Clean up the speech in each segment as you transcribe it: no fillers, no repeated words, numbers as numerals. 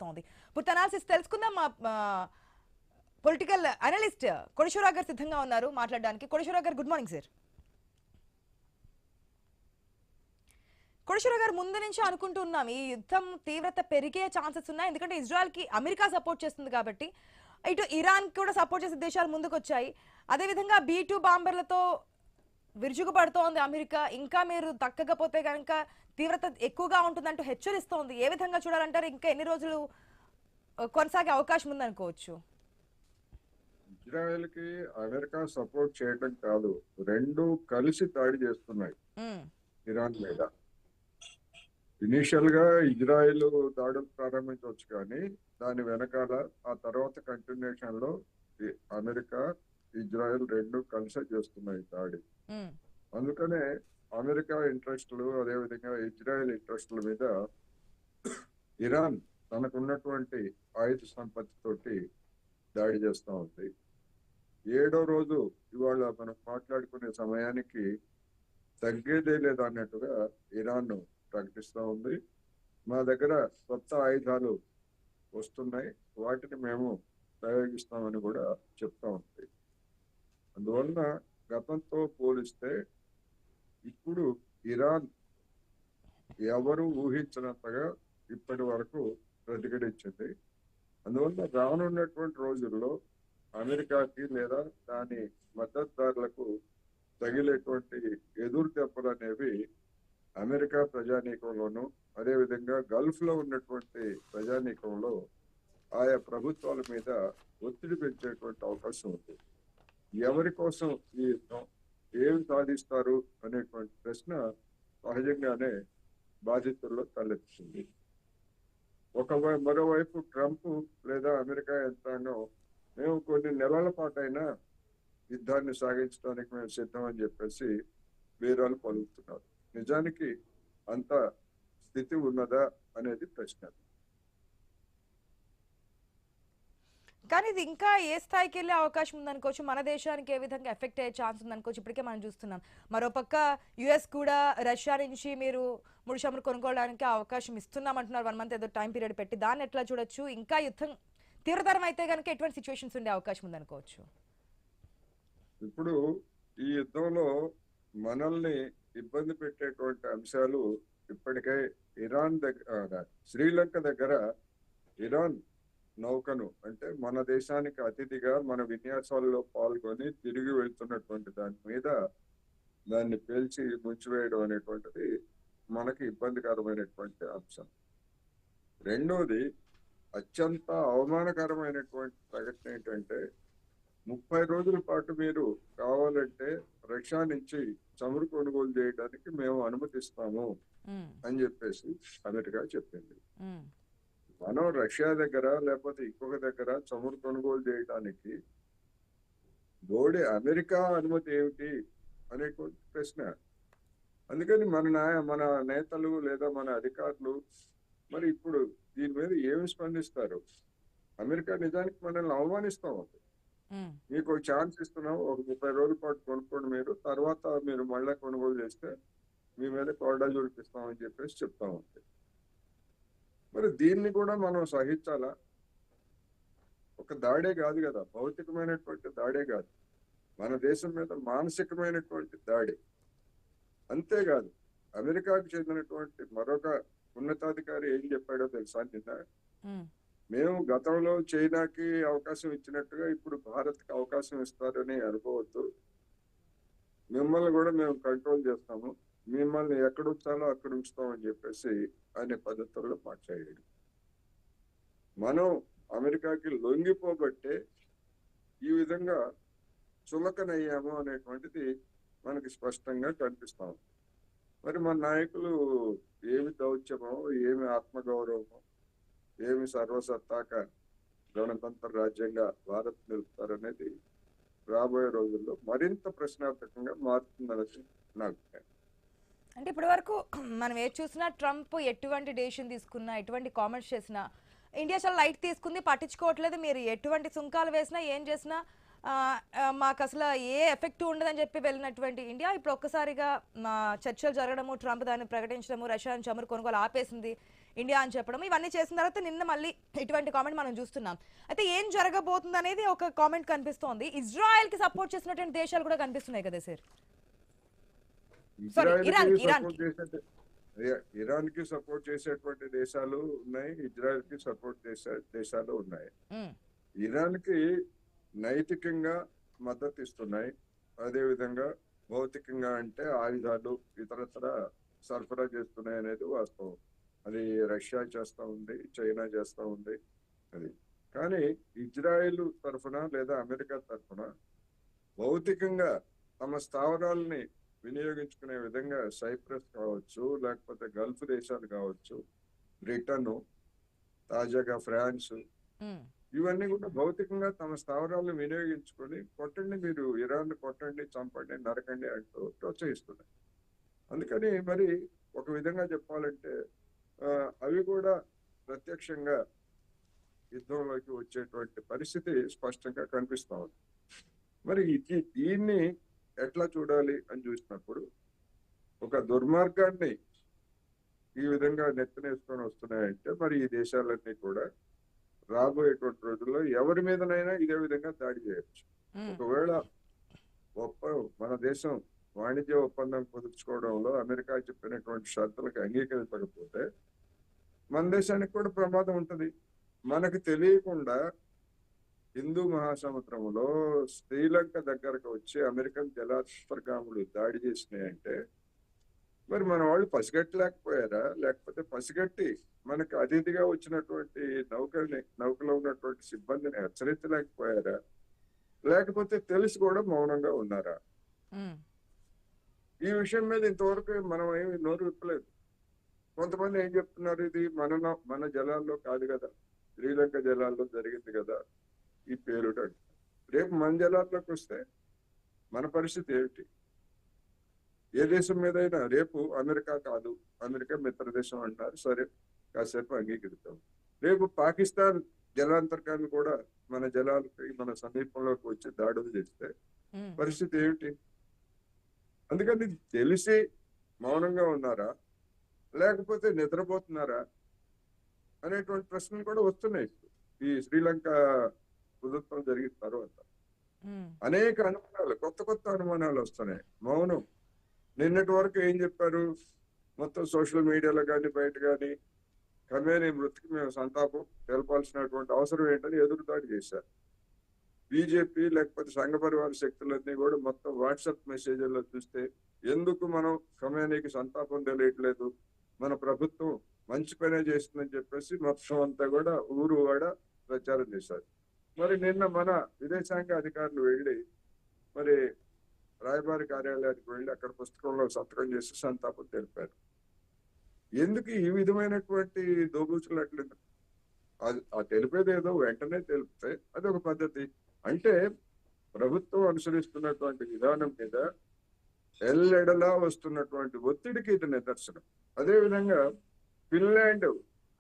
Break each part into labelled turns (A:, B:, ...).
A: వినిపిస్తోంది. పూర్తి అనాలిసిస్ తెలుసుకుందాం. మా పొలిటికల్ అనలిస్ట్ కోటేశ్వరరావు గారు సిద్ధంగా ఉన్నారు మాట్లాడడానికి. కోటేశ్వరరావు గారు, గుడ్ మార్నింగ్ సార్. కోటేశ్వరరావు గారు, ముందు నుంచి అనుకుంటున్నాం ఈ యుద్ధం తీవ్రత పెరిగే ఛాన్సెస్ ఉన్నాయి. ఎందుకంటే ఇజ్రాయెల్కి అమెరికా సపోర్ట్ చేస్తుంది కాబట్టి. ఇటు ఇరాన్ కూడా సపోర్ట్ చేసే దేశాలు ముందుకు వచ్చాయి. అదేవిధంగా B-2 బాంబర్లతో విరుచుకుపడుతోంది అమెరికా. ఇంకా మీరు దక్కకపోతే కనుక తీవ్రత ఎక్కువగా ఉంటుందంటూ హెచ్చరిస్తోంది. ఏ విధంగా చూడాలంటారు? ఇంకా ఎన్ని రోజులు కొనసాగే అవకాశం ఉందనుకోవచ్చు?
B: ఇజ్రాయెల్ కి అమెరికా సపోర్ట్ చేయడం కాదు, రెండు కలిసి దాడి చేస్తున్నాయి ఇరాన్ మీద. ఇనీషియల్ గా ఇజ్రాయెల్ దాడులు ప్రారంభించవచ్చు, కానీ దాని వెనకాల ఆ తర్వాత కంటిన్యూషన్ లో అమెరికా ఇజ్రాయెల్ రెండు కలిసి చేస్తున్నాయి దాడి. అందుకనే అమెరికా ఇంట్రెస్ట్లు అదేవిధంగా ఇజ్రాయెల్ ఇంట్రెస్ట్ల మీద ఇరాన్ తనకున్నటువంటి ఆయుధ సంపత్తి తోటి దాడి చేస్తూ ఉంది. 7వ రోజు ఇవాళ మనం మాట్లాడుకునే సమయానికి తగ్గేదే లేదా అన్నట్టుగా ఇరాన్ ప్రకటిస్తూ ఉంది. మా దగ్గర కొత్త ఆయుధాలు వస్తున్నాయి, వాటిని మేము ప్రయోగిస్తామని కూడా చెప్తా ఉంది. అందువలన గతంతో పోలిస్తే ఇప్పుడు ఇరాన్ ఎవరు ఊహించినంతగా ఇప్పటి వరకు ప్రతిఘటించింది. అందువల్ల రానున్నటువంటి రోజుల్లో అమెరికాకి లేదా దాని మద్దతుదారులకు తగిలేటువంటి ఎదురు దెబ్బలు అనేవి అమెరికా ప్రజానీకంలోనూ అదేవిధంగా గల్ఫ్ లో ఉన్నటువంటి ప్రజానీకంలో ఆయా ప్రభుత్వాల మీద ఒత్తిడి పెంచేటువంటి అవకాశం ఉంది. ఎవరి కోసం ఈ యుద్ధం, ఏమి సాధిస్తారు అనేటువంటి ప్రశ్న సహజంగానే బాధితుల్లో తలెత్తుతుంది. మరోవైపు ట్రంప్ లేదా అమెరికా యంత్రాంగం మేము కొన్ని నెలల పాటైనా యుద్ధాన్ని సాగించడానికి మేము సిద్ధం అని చెప్పేసి బీరాలు పలుకుతున్నారు. నిజానికి అంత స్థితి ఉన్నదా అనేది ప్రశ్న.
A: కానీ ఇది ఇంకా ఏ స్థాయికి వెళ్ళే అవకాశం ఉందనుకోవచ్చు? మన దేశానికి ఏ విధంగా ఎఫెక్ట్ అయ్యే ఛాన్స్ ఉందనుకోవచ్చు? ఇప్పటికే మనం చూస్తున్నాం. మరోపక్క యుఎస్ కూడా రష్యా నుంచి మీరు ముడి చమురు కొనుక్కోవడానికి అవకాశం ఇస్తున్నామంటున్నారు. 1 month ఏదో టైం పీరియడ్ పెట్టి. దాన్ని ఎట్లా చూడొచ్చు? ఇంకా యుద్ధం తీవ్రతరం అయితే కనుక ఎటువంటి సిచ్యువేషన్స్ ఉండే అవకాశం ఉందనుకోవచ్చు?
B: ఇప్పుడు ఈ యుద్ధంలో మనల్ని ఇబ్బంది పెట్టేటువంటి అంశాలు ఇప్పటికే ఇరాన్ దగ్గర, శ్రీలంక దగ్గర ఇరాన్ నౌకను అంటే మన దేశానికి అతిథిగా మన విన్యాసాలలో పాల్గొని తిరిగి వెళ్తున్నటువంటి దాని మీద దాన్ని పేల్చి ముంచివేయడం అనేటువంటిది మనకి ఇబ్బందికరమైనటువంటి అంశం. రెండోది, అత్యంత అవమానకరమైనటువంటి ప్రకటన ఏంటంటే 30 రోజుల పాటు మీరు కావాలంటే రష్యా నుంచి చమురు కొనుగోలు చేయడానికి మేము అనుమతిస్తాము అని చెప్పేసి అమెరికా చెప్పింది. మనం రష్యా దగ్గర లేకపోతే ఇంకొక దగ్గర చమురు కొనుగోలు చేయడానికి అమెరికా అనుమతి ఏమిటి అనేటువంటి ప్రశ్న. అందుకని మన నేతలు లేదా మన అధికారులు మరి ఇప్పుడు దీని మీద ఏమి స్పందిస్తారు? అమెరికా నిజానికి మనల్ని అవమానిస్తాం. మీకు ఛాన్స్ ఇస్తున్నాం, ఒక 30 రోజుల పాటు కొనుక్కోండి, మీరు తర్వాత మీరు మళ్ళీ కొనుగోలు చేస్తే మీ మీద కోడా చూపిస్తామని చెప్పేసి చెప్తా ఉంది. మరి దీన్ని కూడా మనం సహించాలా? ఒక దాడే కాదు కదా, భౌతికమైనటువంటి దాడే కాదు, మన దేశం మీద మానసికమైనటువంటి దాడి. అంతేకాదు, అమెరికాకు చెందినటువంటి మరొక ఉన్నతాధికారి ఏం చెప్పాడో తెలుసా నిన్న? మేము గతంలో చైనాకి అవకాశం ఇచ్చినట్టుగా ఇప్పుడు భారత్కి అవకాశం ఇస్తారని అనుకోవద్దు, మిమ్మల్ని కూడా మేము కంట్రోల్ చేస్తాము, మిమ్మల్ని ఎక్కడ ఉంచాలో అక్కడ ఉంచుతామని చెప్పేసి అనే పద్ధతుల్లో మాట్లాడాడు. మనం అమెరికాకి లొంగిపోబట్టే ఈ విధంగా చులకనయ్యాము అనేటువంటిది మనకి స్పష్టంగా కనిపిస్తాం. మరి మన నాయకులు ఏమి దౌత్యమో, ఏమి ఆత్మగౌరవమో, ఏమి సర్వసత్తాక గణతంత్ర రాజ్యంగా భారత్ నిలుపుతారనేది రాబోయే రోజుల్లో మరింత ప్రశ్నార్థకంగా మారుతుందనేది నా అభిప్రాయం.
A: అంటే ఇప్పటి వరకు మనం ఏది చూసినా ట్రంప్ ఎటువంటి డెసిషన్ తీసుకున్నా, ఎటువంటి కామెంట్స్ చేసినా ఇండియా చాలా లైట్ తీసుకుంది, పట్టించుకోవట్లేదు. మీరు ఎటువంటి సుంకాలు వేసినా ఏం చేసినా మాకు అసలు ఏ ఎఫెక్ట్ ఉండదని చెప్పి వెళ్ళినటువంటి ఇండియా ఇప్పుడు ఒక్కసారిగా చర్చలు జరగడము, ట్రంప్ దాన్ని ప్రకటించడము, రష్యా నుంచి చమురు కొనుగోలు ఆపేసింది. ఇండియా అని చెప్పడం ఇవన్నీ చేసిన తర్వాత నిన్న మళ్ళీ ఇటువంటి కామెంట్ మనం చూస్తున్నాం. అయితే ఏం జరగబోతుంది అనేది ఒక కామెంట్ కనిపిస్తోంది. ఇజ్రాయెల్ కి సపోర్ట్ చేసినటువంటి దేశాలు కూడా కనిపిస్తున్నాయి కదా సార్. సారీ,
B: ఇరాన్ కి సపోర్ట్ చేసేటువంటి దేశాలు ఉన్నాయి, ఇజ్రాయెల్ కి సపోర్ట్ చేసే దేశాలు ఉన్నాయి. ఇరాన్ కి నైతికంగా మద్దతు ఇస్తున్నాయి, అదే విధంగా భౌతికంగా అంటే ఆయుధాలు ఇతరత్ర సరఫరా చేస్తున్నాయి అనేది వాస్తవం. అది రష్యా చేస్తా ఉంది, చైనా చేస్తా ఉంది. అది కానీ ఇజ్రాయెల్ తరఫున లేదా అమెరికా తరఫున భౌతికంగా తమ స్థావరాలని వినియోగించుకునే విధంగా సైప్రస్ కావచ్చు, లేకపోతే గల్ఫ్ దేశాలు కావచ్చు, బ్రిటన్, తాజాగా ఫ్రాన్స్, ఇవన్నీ కూడా భౌతికంగా తమ స్థావరాలను వినియోగించుకొని కొట్టండి, మీరు ఇరాన్ కొట్టండి, చంపండి, నరకండి అంటూ ప్రోత్సహిస్తున్నాయి. అందుకని మరి ఒక విధంగా చెప్పాలంటే అవి కూడా ప్రత్యక్షంగా యుద్ధంలోకి వచ్చేటువంటి పరిస్థితి స్పష్టంగా కనిపిస్తా ఉంది. మరి దీన్ని ఎట్లా చూడాలి అని చూసినప్పుడు ఒక దుర్మార్గాన్ని ఈ విధంగా నెత్తనేసుకొని వస్తున్నాయంటే మరి ఈ దేశాలన్నీ కూడా రాబోయేటువంటి రోజుల్లో ఎవరి మీదనైనా ఇదే విధంగా దాడి చేయొచ్చు. ఒకవేళ మన దేశం వాణిజ్య ఒప్పందం కుదుర్చుకోవడంలో అమెరికా చెప్పినటువంటి షరతులకు అంగీకరించకపోతే మన దేశానికి కూడా ప్రమాదం ఉంటుంది. మనకు తెలియకుండా హిందూ మహాసముద్రంలో శ్రీలంక దగ్గరకు వచ్చి అమెరికన్ జలాంతర్గాములు దాడి చేసినాయంటే మరి మన వాళ్ళు పసిగట్టలేకపోయారా? లేకపోతే పసిగట్టి మనకు అతిథిగా వచ్చినటువంటి నౌకలో ఉన్నటువంటి సిబ్బందిని హెచ్చరించలేకపోయారా? లేకపోతే తెలిసి కూడా మౌనంగా ఉన్నారా? ఈ విషయం మీద ఇంతవరకు మనం ఏమి నోరు విప్పలేదు. కొంతమంది ఏం చెప్తున్నారు, ఇది మన జలాల్లో కాదు కదా, శ్రీలంక జలాల్లో జరిగింది కదా ఈ పేలుట. రేపు మన జలాల్లోకి వస్తే మన పరిస్థితి ఏమిటి? ఏ దేశం మీదైనా రేపు అమెరికా కాదు, అమెరికా మిత్ర దేశం అంటారు, సరే కాసేపు అంగీకరిస్తాం. రేపు పాకిస్తాన్ జలాంతర్గాన్ని కూడా మన జలాలకి మన సమీపంలోకి వచ్చి దాడులు చేస్తే పరిస్థితి ఏమిటి? అందుకని తెలిసి మౌనంగా ఉన్నారా లేకపోతే నిద్రపోతున్నారా అనేటువంటి ప్రశ్నలు కూడా వస్తున్నాయి. ఈ శ్రీలంక ప్రభుత్వం జరిగిన తర్వాత అనేక అనుమానాలు, కొత్త అనుమానాలు వస్తున్నాయి. మౌనం. నిన్నటి వరకు ఏం చెప్పారు? మొత్తం సోషల్ మీడియాలో కానీ బయట కానీ ఖమేనీ మృతికి మేము సంతాపం తెలపాల్సినటువంటి అవసరం ఏంటని ఎదురుదాడి చేశారు. బీజేపీ లేకపోతే సంఘ పరివార శక్తులన్నీ కూడా మొత్తం వాట్సాప్ మెసేజ్ల్లో చూస్తే ఎందుకు మనం ఖమేనీకి సంతాపం తెలియట్లేదు, మన ప్రభుత్వం మంచి పనే చేస్తుందని చెప్పేసి మొత్తం అంతా కూడా ఊరు వాడ ప్రచారం చేశారు. మరి నిన్న మన విదేశాంగ అధికారులు వెళ్ళి మరి రాయబారి కార్యాలయానికి వెళ్ళి అక్కడ పుస్తకంలో సంతకం చేసి సంతాపం తెలిపారు. ఎందుకు ఈ విధమైనటువంటి దోబూచులు? ఆ తెలిపేది ఏదో వెంటనే తెలిపితే అది ఒక పద్ధతి. అంటే ప్రభుత్వం అనుసరిస్తున్నటువంటి విధానం మీద ఎల్లెడలా వస్తున్నటువంటి ఒత్తిడికి ఇది నిదర్శనం. అదేవిధంగా ఫిన్లాండ్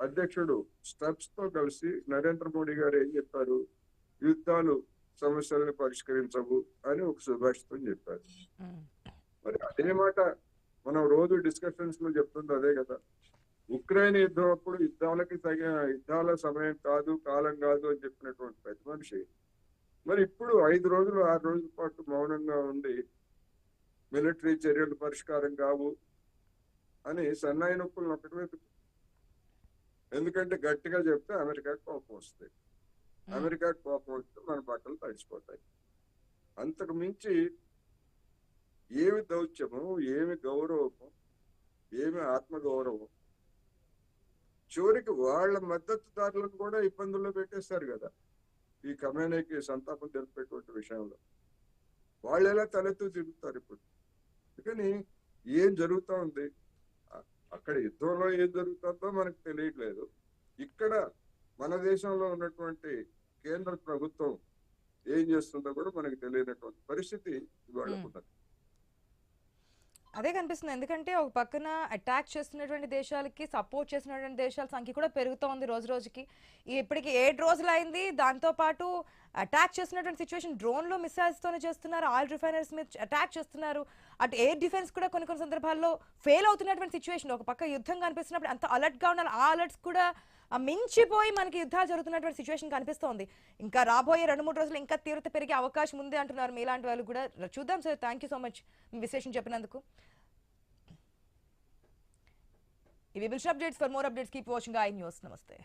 B: అధ్యక్షుడు స్టబ్స్ తో కలిసి నరేంద్ర మోడీ గారు ఏం చెప్పారు? యుద్ధాలు సమస్యలను పరిష్కరించవు అని ఒక సుభాషితం చెప్పారు. మరి అదే మాట మనం రోజు డిస్కషన్స్ లో చెప్తుంది అదే కదా. ఉక్రెయిన్ యుద్ధం అప్పుడు యుద్ధాల సమయం కాదు, కాలం కాదు అని చెప్పినటువంటి పెద్ద మనిషి మరి ఇప్పుడు 5 రోజులు 6 రోజుల పాటు మౌనంగా ఉండి మిలిటరీ చర్యలు పరిష్కారం కావు అని సన్నాయి నొప్పులను ఒకటి వైపు. ఎందుకంటే గట్టిగా చెప్తే అమెరికాకి కోపం వస్తాయి, అమెరికాకి కోపం వస్తే మన బట్టలు తడిచిపోతాయి. అంతకు మించి ఏమి దౌత్యము, ఏమి గౌరవము, ఏమి ఆత్మగౌరవం. చివరికి వాళ్ళ మద్దతుదారులను కూడా ఇబ్బందుల్లో పెట్టేస్తారు కదా ఈ ఖమేనీకి సంతాపం తెలిపేటువంటి విషయంలో. వాళ్ళు ఎలా తలెత్తు తిరుగుతారు ఇప్పుడు? అందుకని ఏం జరుగుతూ ఉంది అక్కడ, యుద్ధంలో ఏం జరుగుతుందో మనకు తెలియట్లేదు. ఇక్కడ మన దేశంలో ఉన్నటువంటి కేంద్ర ప్రభుత్వం ఏం చేస్తుందో కూడా మనకు తెలియనటువంటి పరిస్థితి ఇవాళ ఉన్నది.
A: అదే కనిపిస్తుంది. ఎందుకంటే ఒక పక్కన అటాక్ చేస్తున్నటువంటి దేశాలకి సపోర్ట్ చేస్తున్నటువంటి దేశాల సంఖ్య కూడా పెరుగుతోంది రోజు రోజుకి. ఇప్పటికి 7 రోజులైంది. దాంతో పాటు అటాక్ చేస్తున్నటువంటి సిచ్యువేషన్ డ్రోన్‌లో మిసైల్స్‌తోనే చేస్తున్నారు. ఆయిల్ రిఫైనరీస్ మీద అటాక్ చేస్తున్నారు. అటు ఎయిర్ డిఫెన్స్ కూడా కొన్ని కొన్ని సందర్భాల్లో ఫెయిల్ అవుతున్నటువంటి సిచ్యువేషన్. ఒక పక్క యుద్ధం కనిపిస్తున్నప్పుడు అంత అలర్ట్‌గా ఉండాలి. ఆ అలర్ట్స్ కూడా మించిపోయి మనకి యుద్ధాలు జరుగుతున్నటువంటి సిచ్యువేషన్ కనిపిస్తోంది. ఇంకా రాబోయే 2-3 రోజులు ఇంకా తీవ్రత పెరిగే అవకాశం ఉంది అంటున్నారు మీలాంటి వాళ్ళు కూడా. చూద్దాం sir. Thank you so much మీ విశ్లేషణ చెప్పినందుకు. ఇవి బుల్ష్ updates. For more updates keep watching I News. నమస్తే.